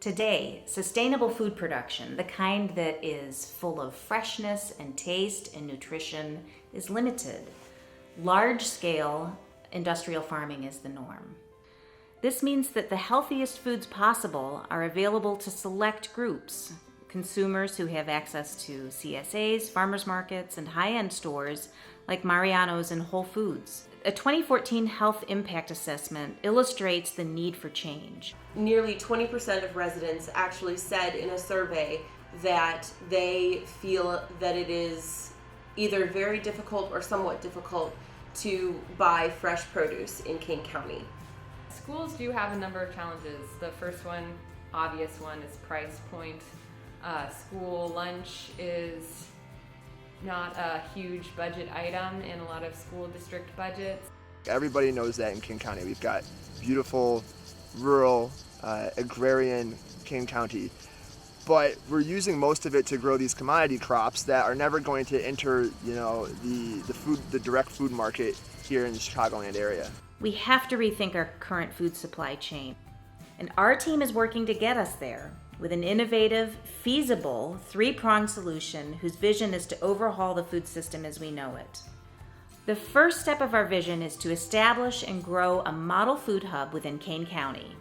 Today, sustainable food production, the kind that is full of freshness and taste and nutrition, is limited. Large-scale industrial farming is the norm. This means that the healthiest foods possible are available to select groups, consumers who have access to CSAs, farmers markets, and high-end stores like Mariano's and Whole Foods. A 2014 health impact assessment illustrates the need for change. Nearly 20% of residents actually said in a survey that they feel that it is either very difficult or somewhat difficult to buy fresh produce in Kane County. Schools do have a number of challenges. The first one, obvious one, is price point. School lunch is not a huge budget item in a lot of school district budgets. Everybody knows that in Kane County. We've got beautiful, rural, agrarian Kane County, but we're using most of it to grow these commodity crops that are never going to enter, the direct food market here in the Chicagoland area. We have to rethink our current food supply chain, and our team is working to get us there with an innovative, feasible, three-pronged solution whose vision is to overhaul the food system as we know it. The first step of our vision is to establish and grow a model food hub within Kane County.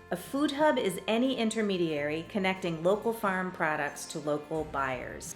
A food hub is any intermediary connecting local farm products to local buyers.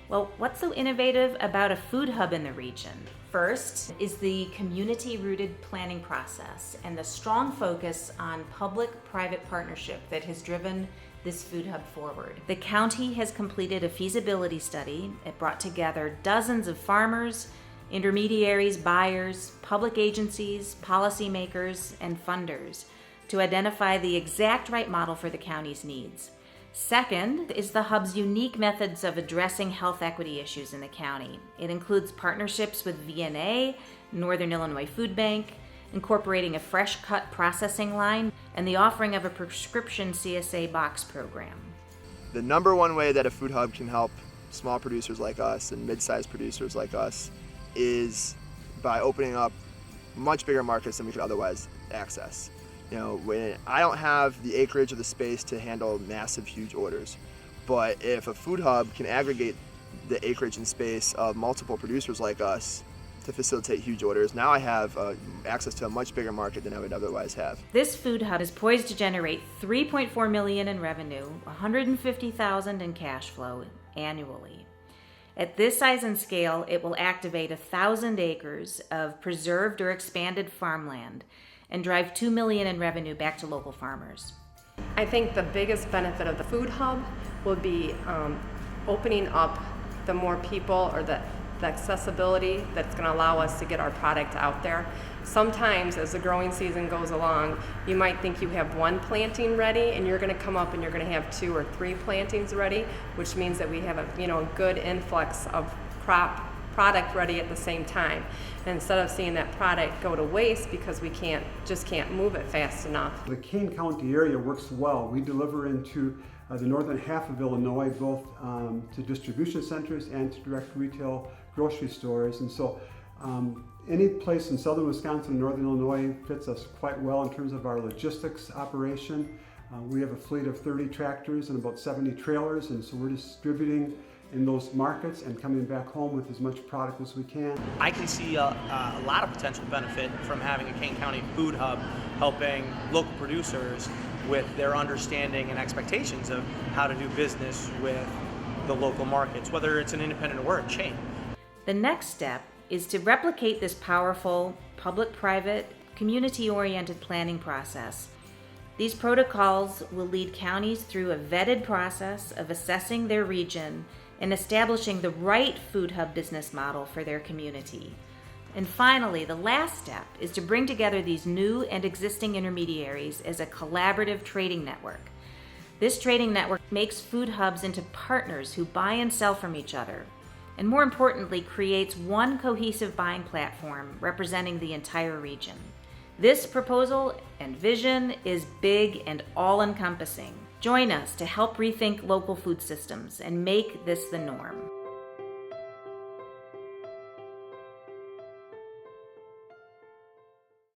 Well, what's so innovative about a food hub in the region? First is the community-rooted planning process and the strong focus on public-private partnership that has driven this food hub forward. The county has completed a feasibility study. It brought together dozens of farmers, intermediaries, buyers, public agencies, policymakers, and funders to identify the exact right model for the county's needs. Second is the hub's unique methods of addressing health equity issues in the county. It includes partnerships with VNA, Northern Illinois Food Bank, incorporating a fresh cut processing line, and the offering of a prescription CSA box program. The number one way that a food hub can help small producers like us and mid-sized producers like us is by opening up much bigger markets than we could otherwise access. When I don't have the acreage or the space to handle massive, huge orders, but if a food hub can aggregate the acreage and space of multiple producers like us to facilitate huge orders, now I have access to a much bigger market than I would otherwise have. This food hub is poised to generate $3.4 million in revenue, $150,000 in cash flow annually. At this size and scale, it will activate 1,000 acres of preserved or expanded farmland and drive $2 million in revenue back to local farmers. I think the biggest benefit of the food hub will be opening up the more people or the accessibility that's going to allow us to get our product out there. Sometimes as the growing season goes along, you might think you have one planting ready and you're going to come up and you're going to have 2 or 3 plantings ready, which means that we have a good influx of product ready at the same time. And instead of seeing that product go to waste because we just can't move it fast enough. The Kane County area works well. We deliver into the northern half of Illinois, both to distribution centers and to direct retail grocery stores. And so any place in southern Wisconsin and northern Illinois fits us quite well in terms of our logistics operation. We have a fleet of 30 tractors and about 70 trailers, and so we're distributing in those markets and coming back home with as much product as we can. I can see a lot of potential benefit from having a Kane County food hub helping local producers with their understanding and expectations of how to do business with the local markets, whether it's an independent or a chain. The next step is to replicate this powerful public-private, community-oriented planning process. These protocols will lead counties through a vetted process of assessing their region and establishing the right food hub business model for their community. And finally, the last step is to bring together these new and existing intermediaries as a collaborative trading network. This trading network makes food hubs into partners who buy and sell from each other, and more importantly, creates one cohesive buying platform representing the entire region. This proposal and vision is big and all-encompassing. Join us to help rethink local food systems and make this the norm.